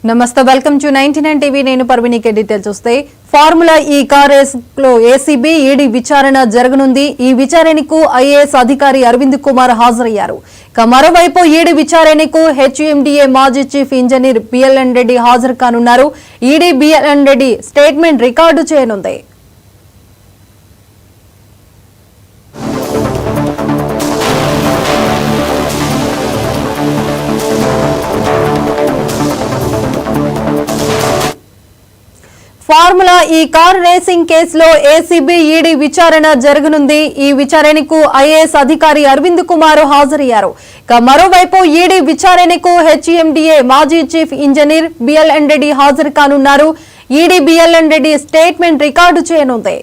నమస్తే, welcome to 99 TV. నేను పర్విని. Details చూస్తే ఫార్ములా ఈ కార్ రేస్ లో ఏసీబీ ఈడీ విచారణ జరగనుంది. ఈ విచారణకు ఐఏఎస్ అధికారి అరవింద్ కుమార్ హాజరయ్యారు. మరోవైపు ఈడీ విచారణకు హెచ్ఎండిఏ మాజీ చీఫ్ ఇంజనీర్ బిఎల్ఎన్ రెడ్డి హాజరు కానున్నారు. ED BLN Reddy statement record చేయనుంది. ఫార్ములా ఈ కార్ రేసింగ్ కేసులో ఏసీబీ ఈడీ విచారణ జరగనుంది. ఈ విచారణకు ఐఏఎస్ అధికారి అరవింద్ కుమార్ హాజరయ్యారు. మరోవైపు ఈడీ విచారణకు హెచ్ఎండిఏ మాజీ చీఫ్ ఇంజనీర్ బిఎల్ఎన్ రెడ్డి హాజరు కానున్నారు. ED BLN Reddy statement record చేయనుంది.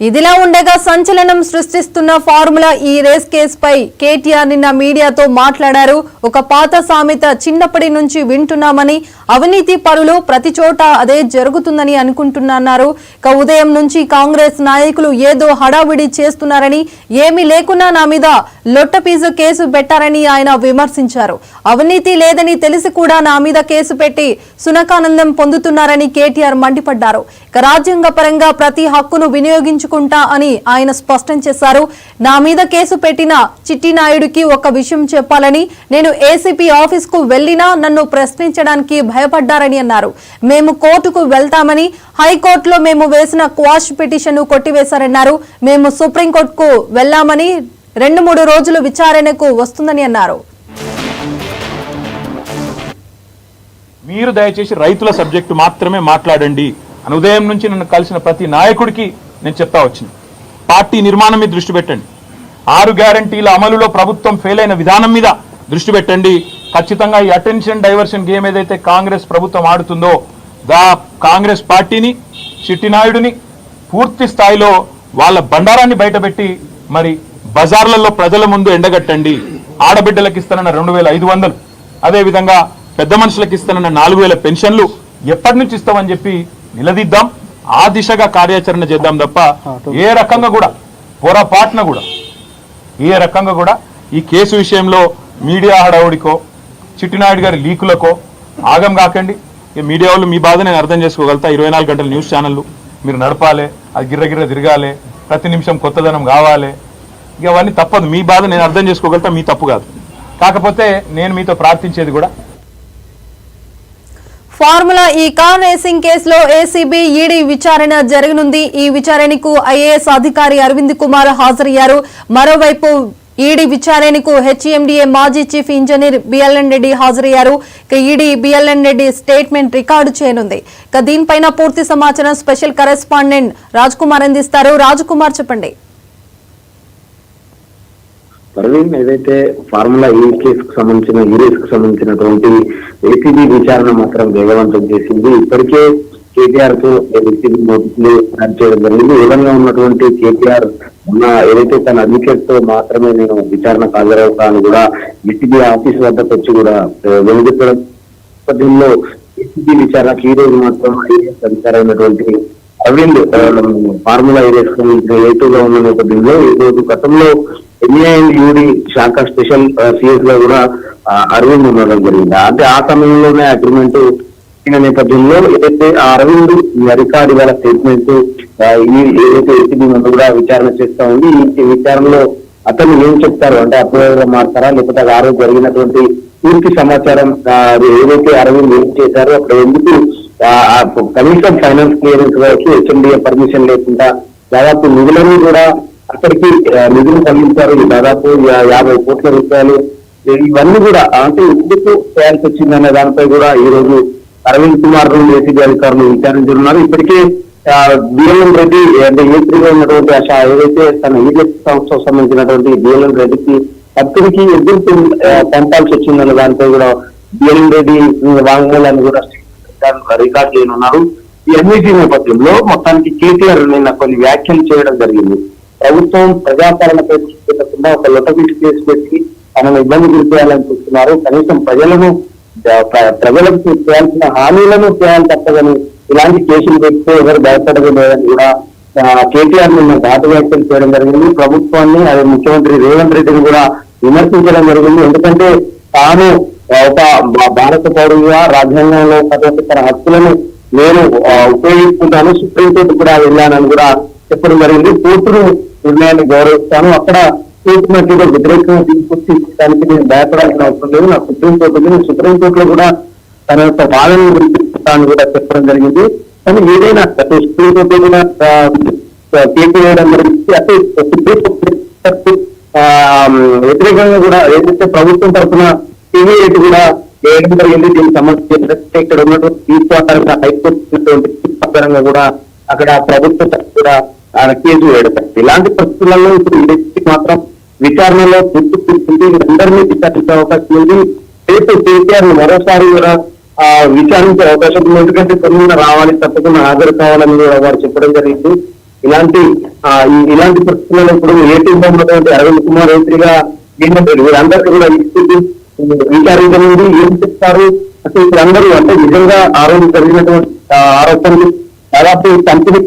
ఇదిలా ఉండగా సంచలనం సృష్టిస్తున్న ఫార్ములా ఈ రేస్ కేసుపై కేటీఆర్ నిన్న మీడియాతో మాట్లాడారు. ఒక పాత సామెత చిన్నప్పటి నుంచి వింటున్నామని, అవినీతి పరులు ప్రతి చోట అదే జరుగుతుందని అనుకుంటున్నారు. ఉదయం నుంచి కాంగ్రెస్ నాయకులు ఏదో హడావిడి చేస్తున్నారని, ఏమీ లేకున్నా నా మీద లొట్టపీజు కేసు పెట్టారని ఆయన విమర్శించారు. అవినీతి లేదని తెలిసి కూడా నా మీద కేసు పెట్టి సునకానందం పొందుతున్నారని కేటీఆర్ మండిపడ్డారు. రాజ్యాంగ పరంగా ప్రతి హక్కును వినియోగించుకుంటా అని ఆయన స్పష్టం చేశారు. నా మీద కేసు పెట్టిన చిట్టి నాయుడికి ఒక విషయం చెప్పాలని, నేను ఏసీపీ ఆఫీస్ కు వెళ్లినా నన్ను ప్రశ్నించడానికి భయపడ్డారని అన్నారు. మేము కోర్టుకు వెళ్తామని, హైకోర్టులో మేము వేసిన క్వాష్ పిటిషన్ కొట్టివేశారన్నారు. మేము సుప్రీంకోర్టుకు వెళ్లామని, 2-3 రోజులు విచారణకు వస్తుందని అన్నారు. మీరు దయచేసి రైతుల సబ్జెక్టు మాత్రమే మాట్లాడండి అని ఉదయం నుంచి నన్ను కలిసిన ప్రతి నాయకుడికి నేను చెప్తా వచ్చింది. పార్టీ నిర్మాణం మీద దృష్టి పెట్టండి. 6 గ్యారంటీల అమలులో ప్రభుత్వం ఫెయిల్ అయిన విధానం మీద దృష్టి పెట్టండి. ఖచ్చితంగా ఈ అటెన్షన్ డైవర్షన్ గేమ్ ఏదైతే కాంగ్రెస్ ప్రభుత్వం ఆడుతుందో, కాంగ్రెస్ పార్టీని, చిట్టినాయుడిని పూర్తి స్థాయిలో వాళ్ళ బండారాన్ని బయటపెట్టి మరి బజార్లలో ప్రజల ముందు ఎండగట్టండి. ఆడబిడ్డలకు ఇస్తానన్న 2500, అదేవిధంగా పెద్ద మనుషులకు ఇస్తానన్న 4000 పెన్షన్లు ఎప్పటి నుంచి ఇస్తామని చెప్పి నిలదీద్దాం. ఆ దిశగా కార్యాచరణ చేద్దాం తప్ప ఏ రకంగా కూడా పొరపాటున కూడా ఏ రకంగా కూడా ఈ కేసు విషయంలో మీడియా హడావుడికో, చిట్టినాయుడు గారి లీకులకో ఆగం కాకండి. ఈ మీడియా వాళ్ళు మీ బాధ నేను అర్థం చేసుకోగలుగుతా. 24 గంటల న్యూస్ ఛానళ్ళు మీరు నడపాలి, అది గిర్రగిర్ర తిరగాలి, ప్రతి నిమిషం కొత్తదనం కావాలి. ఇక అవన్నీ తప్పదు. మీ బాధ నేను అర్థం చేసుకోగలుగుతా, మీ తప్పు కాదు. కాకపోతే నేను మీతో ప్రార్థించేది కూడా, ఫార్ములా ఈ కార్ రేసింగ్ కేసులో ఏసీబీ ఈడీ విచారణ జరగనుంది. ఈ విచారణకు ఐఏఎస్ అధికారి అరవింద్ కుమార్ హాజరయ్యారు. మరోవైపు ఈడీ విచారణకు హెచ్ఎండిఏ మాజీ చీఫ్ ఇంజనీర్ బిఎల్ఎన్ రెడ్డి హాజరయ్యారు. ED BLN Reddy statement record చేయనుంది. దీనిపైన పూర్తి సమాచారం స్పెషల్ కరెస్పాండెంట్ రాజ్ కుమార్ అందిస్తారు. రాజ్ కుమార్, చెప్పండి. పర్వీన్, ఏదైతే ఫార్ములా ఈ కేసుకు సంబంధించిన ఈ రేస్ కు సంబంధించినటువంటి ఏసీబీ విచారణ మాత్రం వేగవంతం చేసింది. ఇప్పటికే కేటీఆర్ కు ఏసీబీ నోటీసులు చేయడం జరిగింది. విధంగా ఉన్నటువంటి కేటీఆర్ ఏదైతే తన అడ్వకేట్ తో మాత్రమే నేను విచారణ హాజరవుతా అని కూడా ఏసీబీ ఆఫీస్ వద్దకు వచ్చి కూడా వెలుగుతడం నేపథ్యంలో ఏసీబీ విచారణకు ఈ రోజు మాత్రం ఐఏఎస్ అధికారైనటువంటి అరవింద్ ఫార్ములా ఈ రేస్ ఏటుగా ఉన్న నేపథ్యంలో ఈ రోజు గతంలో ఎంఏఎన్యూడి శాఖ స్పెషల్ సిఎస్ గా కూడా అరవింద్ ఉండడం జరిగింది. అంటే ఆ సమయంలోనే అగ్రిమెంట్ ఇచ్చిన నేపథ్యంలో ఏదైతే అరవింద్ రికార్డు గల స్టేట్మెంట్ ఏదైతే ఏసీబీ ముందు కూడా విచారణ చేస్తా ఉంది. ఈ విచారణలో అతను ఏం చెప్తారు అంటే అప్రూవల్ గా మారుతారా, లేకపోతే ఆ రోజు జరిగినటువంటి పూర్తి సమాచారం ఏదైతే అరవింద్ ఏం చేశారో అక్కడ ఎందుకు కనీసం ఫైనాన్స్ క్లియరెన్స్ వరకు హెచ్ఎండిఏ పర్మిషన్ లేకుండా దాదాపు నిధులను కూడా అక్కడికి నిధులు తరలించారు. దాదాపు 50 కోట్ల రూపాయలు. ఇవన్నీ కూడా అంటే ఎందుకు చేయాల్సి వచ్చిందనే దానిపై కూడా ఈ రోజు అరవింద్ కుమార్ ఏసీబీ అధికారులు విచారించనున్నారు. ఇప్పటికే బిఎల్ఎన్ రెడ్డి అంటే ఏపీగా ఉన్నటువంటి ఏదైతే తన ఈడెస్ సంస్థకు సంబంధించినటువంటి బిఎల్ఎన్ రెడ్డికి అతనికి ఎదురు పంపాల్సి వచ్చిందనే దానిపై కూడా బిఎల్ఎన్ రెడ్డి వాంగ్మూలాన్ని కూడా రికార్డ్ చేయనున్నారు. ఈ అన్నిటి నేపథ్యంలో మొత్తానికి కేటీఆర్ నిన్న కొన్ని వ్యాఖ్యలు చేయడం జరిగింది. ప్రభుత్వం ప్రజాపాలనపై దృష్టి పెట్టకుండా ఒక లొటబీట్ కేసు పెట్టి తనను ఇబ్బంది గురిచేయాలని చూస్తున్నారు. కనీసం ప్రజలకు చేయాల్సిన హామీలను చేయాలి తప్పదని ఇలాంటి కేసులు పెడితే ఎవరు భయపడదు లేదని కూడా కేటీఆర్ నిన్న ఘాటు వ్యాఖ్యలు చేయడం జరిగింది. ప్రభుత్వాన్ని అదే ముఖ్యమంత్రి రేవంత్ రెడ్డిని కూడా విమర్శించడం జరిగింది. ఎందుకంటే తాను ఒక భారత పౌరుడిగా రాజ్యాంగంలో తన హక్కులను నేను ఉపయోగించుకుంటాను, సుప్రీంకోర్టు కూడా వెళ్ళానని కూడా చెప్పడం జరిగింది. కోర్టును నిర్ణయాన్ని గౌరవిస్తాను, అక్కడ కోర్టు మధ్యలో వ్యతిరేకంగా తీసుకొచ్చి దానికి నేను భయపడాల్సిన అవసరం లేదు, నా సుప్రీంకోర్టులో కూడా తన యొక్క వాదనను గురించి కూడా చెప్పడం జరిగింది. కానీ ఏదైనా సుప్రీంకోర్టు కూడా తీర్పు వేయడం జరిగింది. అంటే సుప్రీంకోర్టు వ్యతిరేకంగా కూడా ఏదైతే ప్రభుత్వం తరఫున టీవీ కూడా వేయడం జరిగింది. దీనికి సంబంధించి ఇక్కడ ఉన్నటువంటి తీర్పు హైకోర్టు కూడా అక్కడ ప్రభుత్వం కూడా కేసు వేయడం. ఇలాంటి పరిస్థితులలో ఇప్పుడు ఈ వ్యక్తి మాత్రం విచారణలో పూర్తి అందరినీ విచారించే అవకాశం ఉంది. రేపు కేసీఆర్ మరోసారి కూడా విచారించే అవకాశం ఉంది. ఎందుకంటే కొన్ని రావాలి, తప్పకుండా హాజరు కావాలని వారు చెప్పడం జరిగింది. ఇలాంటి పరిస్థితుల్లో ఇప్పుడు ఏటీఎంలో ఉన్నటువంటి అరవింద్ కుమార్ రైతుగా వీరందరికీ కూడా విచారించనుంది. ఏం చెప్తారు అసలు వీళ్ళందరూ అంటే నిజంగా ఆ రోజు జరిగినటువంటి ఆరోపణలు దాదాపు కంపెనీ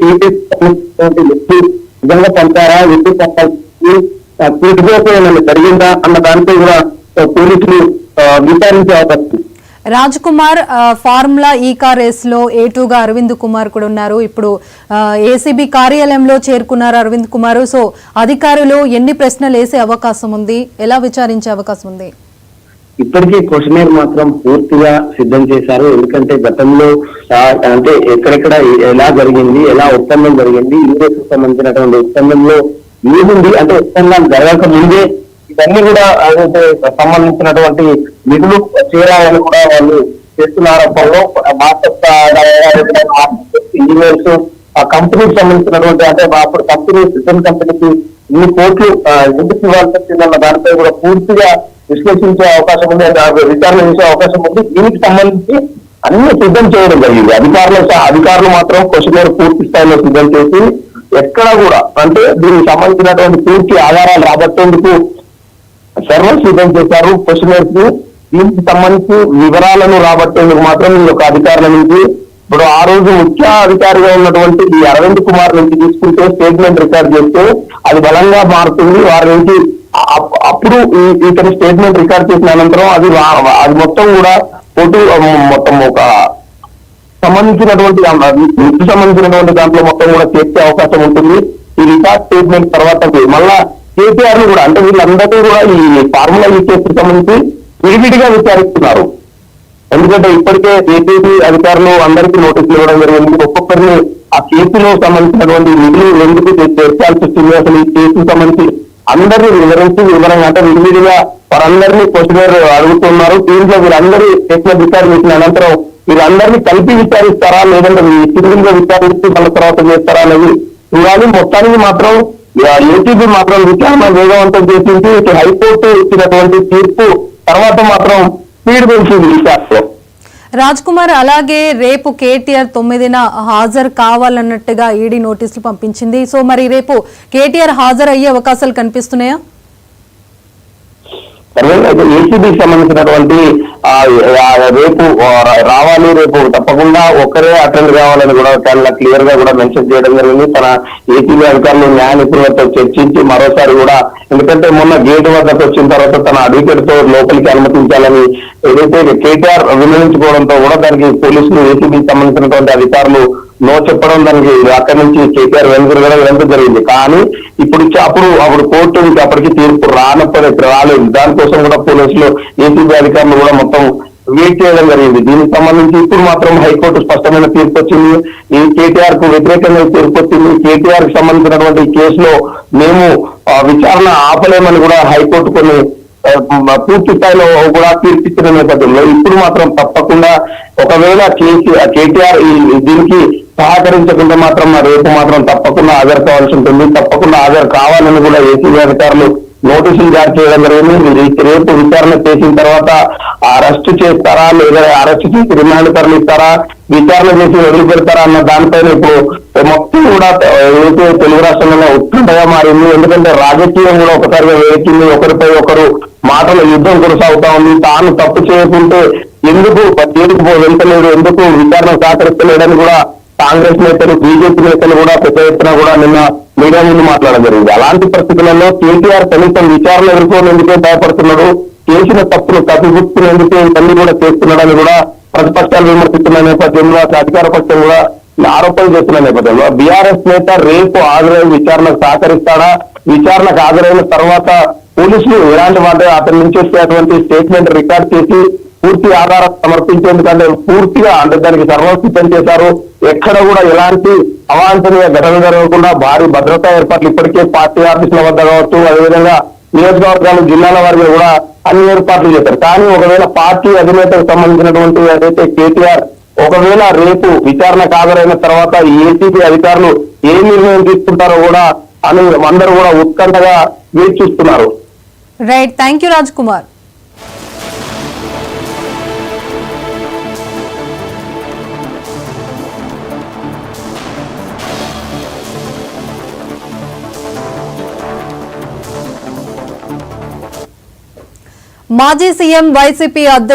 వ్యక్తి నిజంగా పంపారా, వ్యక్తి పంపాల్సి పూర్తిపోతే జరిగిందా అన్న దానిపై కూడా పోలీసులు విచారించే అవకాశం. రాజ్ కుమార్, ఫార్ములా ఈ కార్ రేస్ లో A2గా అరవింద్ కుమార్ కూడా ఉన్నారు. ఇప్పుడు ఏసీబీ కార్యాలయంలో చేరుకున్నారు అరవింద్ కుమార్. సో అధికారులు ఎన్ని ప్రశ్నలు వేసే అవకాశం ఉంది, ఎలా విచారించే అవకాశం ఉంది? ఇప్పటికీ క్వశ్చనర్ మాత్రం పూర్తిగా సిద్ధం చేశారు. ఎందుకంటే గతంలో అంటే ఎక్కడెక్కడ ఎలా జరిగింది, ఎలా ఒప్పందం జరిగింది, యూఎస్ సంబంధించినటువంటి ఒప్పందంలో ఏముంది, అంటే ఒప్పందం జరగక ముందే ఇవన్నీ కూడా అదే సంబంధించినటువంటి నిధులు చేరాలని కూడా వాళ్ళు చేస్తున్న ఆరోపణలో ఇంజనీర్స్ ఆ కంపెనీకి సంబంధించినటువంటి అంటే అప్పుడు కంపెనీ బ్రిటన్ కంపెనీకి ఇన్ని కోట్లు ఎందుకు ఇవ్వాల్సి వచ్చిందన్న దానిపై కూడా పూర్తిగా విశ్లేషించే అవకాశం ఉంది, విచారణ చేసే అవకాశం ఉంది. దీనికి సంబంధించి అన్ని సిద్ధం చేయడం జరిగింది. అధికారులు మాత్రం క్వశ్చనర్ పూర్తి స్థాయిలో సిద్ధం చేసి ఎక్కడ కూడా అంటే దీనికి సంబంధించినటువంటి పూర్తి ఆధారాలు రాబట్టేందుకు సర్వం సిద్ధం చేశారు క్వశ్చనర్స్ ని. దీనికి సంబంధించి వివరాలను రాబట్టేందుకు మాత్రం ఈ యొక్క అధికారుల నుంచి ఇప్పుడు ఆ రోజు ముఖ్య అధికారిగా ఉన్నటువంటి ఈ అరవింద్ కుమార్ నుంచి తీసుకుంటే స్టేట్మెంట్ రికార్డ్ చేస్తే అది బలంగా మారుతుంది. వారి నుంచి అప్పుడు ఇతని స్టేట్మెంట్ రికార్డ్ చేసిన అనంతరం అది మొత్తం కూడా మొత్తం ఒక సంబంధించినటువంటి దాంట్లో మొత్తం కూడా చేర్చే అవకాశం ఉంటుంది. ఈ రికార్డ్ స్టేట్మెంట్ తర్వాత మళ్ళా కేసీఆర్ ని కూడా అంటే వీళ్ళందరినీ కూడా ఈ ఫార్ములా ఈ కేసుకు సంబంధించి విడివిడిగా విచారిస్తున్నారు. ఎందుకంటే ఇప్పటికే ఏపీసీ అధికారులు అందరికీ నోటీసులు ఇవ్వడం జరిగింది. ఒక్కొక్కరిని ఆ కేసులో సంబంధించినటువంటి నిధులు ఎందుకు చేర్చాల్సి వచ్చింది, అసలు ఈ కేసుకు సంబంధించి అందరినీ వివరంగా అంటే విడివిడిగా వారందరినీ క్వశ్చనర్ అడుగుతున్నారు. దీంట్లో వీరందరూ స్టేట్మెంట్ రికార్డు చేసిన అనంతరం వీరందరినీ కలిపి విచారిస్తారా లేదంటే సింగిల్ గా విచారిస్తూ మళ్ళీ తర్వాత చేస్తారా అనేది చూడాలి. మొత్తానికి మాత్రం ఏసీబీ మాత్రం విచారణ వేగవంతం చేసింది. ఇటు హైకోర్టు ఇచ్చినటువంటి తీర్పు తర్వాత మాత్రం స్పీడ్ పెంచింది విచారణలో. రాజ్ కుమార్, అలాగే రేపు కేటీఆర్ 9న హాజరు కావాలన్నట్టుగా ఈడీ నోటీసులు పంపించింది. సో మరి రేపు కేటీఆర్ హాజరు అయ్యే అవకాశాలు కనిపిస్తున్నాయా? ఏసీబీకి సంబంధించినటువంటి రేపు రావాలి, రేపు తప్పకుండా ఒక్కరే అటెండ్ కావాలని కూడా చాలా క్లియర్ గా కూడా మెన్షన్ చేయడం జరిగింది. తన ఏసీబీ అధికారులు న్యాయ నిపుణులతో చర్చించి మరోసారి కూడా ఎందుకంటే మొన్న గేట్ వద్దకు వచ్చిన తర్వాత తన అడ్వకేట్ తో లోపలికి అనుమతించాలని ఏదైతే కేటీఆర్ వినియోగించుకోవడంతో కూడా దానికి పోలీసులు ఏసీబీకి సంబంధించినటువంటి అధికారులు నో చెప్పడం, దానికి అక్కడి నుంచి కేటీఆర్ వెనుక జరిగింది. కానీ ఇప్పుడు అప్పుడు కోర్టు అప్పటికి తీర్పు రాలేదు. దానికోసం కూడా పోలీసులు ఏసీబీ అధికారులు కూడా మొత్తం వెయిట్ చేయడం జరిగింది. దీనికి సంబంధించి ఇప్పుడు మాత్రం హైకోర్టు స్పష్టమైన తీర్పు వచ్చింది. ఈ కేటీఆర్ కు వ్యతిరేకంగా తీర్పు వచ్చింది. కేటీఆర్ కి సంబంధించినటువంటి కేసులో మేము విచారణ ఆపలేమని కూడా హైకోర్టు కొన్ని పూర్తి స్థాయిలో కూడా తీర్పిచ్చిన నేపథ్యంలో ఇప్పుడు మాత్రం తప్పకుండా ఒకవేళ కేటీఆర్ దీనికి సహకరించకుండా మాత్రం రేపు మాత్రం తప్పకుండా హాజరు కావాల్సి ఉంటుంది. తప్పకుండా హాజరు కావాలని కూడా ఏసీబీ అధికారులు నోటీసులు జారీ చేయడం జరిగింది. రేపు విచారణ చేసిన తర్వాత అరెస్ట్ చేస్తారా లేదా అరెస్ట్ చేసి రిమాండ్ తరలిస్తారా, విచారణ చేసి వదిలిపెడతారా అన్న దానిపైన ఇప్పుడు మొత్తం కూడా ఏదైతే తెలుగు రాష్ట్రంలో ఉత్కంఠగా మారింది. ఎందుకంటే రాజకీయం కూడా ఒకసారిగా వేచింది, ఒకరిపై ఒకరు మాటల యుద్ధం కొనసాగుతా ఉంది. తాను తప్పు చేయకుంటే ఎందుకు జైలుకు వెళ్తలేడు, ఎందుకు విచారణ సహకరిస్తలేడని కూడా కాంగ్రెస్ నేతలు బీజేపీ నేతలు కూడా పెద్ద ఎత్తున కూడా నిన్న మీడియా ముందు మాట్లాడడం జరిగింది. అలాంటి పరిస్థితులలో కేటీఆర్ కనీసం విచారణ ఎదుర్కోనేందుకే భయపడుతున్నాడు, చేసిన తప్పులు కప్పిపుచ్చుకునేందుకే ఇవన్నీ కూడా చేస్తున్నాడని కూడా ప్రతిపక్షాలు విమర్శిస్తున్న నేపథ్యంలో అధికార పక్షం కూడా ఆరోపణలు చేస్తున్న నేపథ్యంలో బీఆర్ఎస్ నేత రేపు హాజరై విచారణకు సహకరిస్తాడా, విచారణకు హాజరైన తర్వాత పోలీసులు ఎలాంటి వాటి అతని నుంచి వచ్చేటువంటి స్టేట్మెంట్ రికార్డ్ చేసి పూర్తి ఆధారం సమర్పించేందుకంటే పూర్తిగా అంటే దానికి సర్వసిద్ధం చేశారు. ఎక్కడ కూడా ఎలాంటి అవాంఛనీయ ఘటన జరగకుండా భారీ భద్రతా ఏర్పాట్లు ఇప్పటికే పార్టీ ఆఫీసుల వద్ద కావచ్చు, అదేవిధంగా నియోజకవర్గాలు జిల్లాల వారికి కూడా అన్ని ఏర్పాట్లు చేశారు. కానీ ఒకవేళ పార్టీ అధినేతకు సంబంధించినటువంటి ఏదైతే కేటీఆర్ ఒకవేళ రేపు విచారణకు హాజరైన తర్వాత ఏసీబీ అధికారులు ఏ నిర్ణయం తీసుకుంటారో కూడా అని అందరూ కూడా ఉత్కంఠగా వేచి చూస్తున్నారు. Right, thank you Raj Kumar. మాజీ సీఎం వైసీపీ అధ్యక్షుడు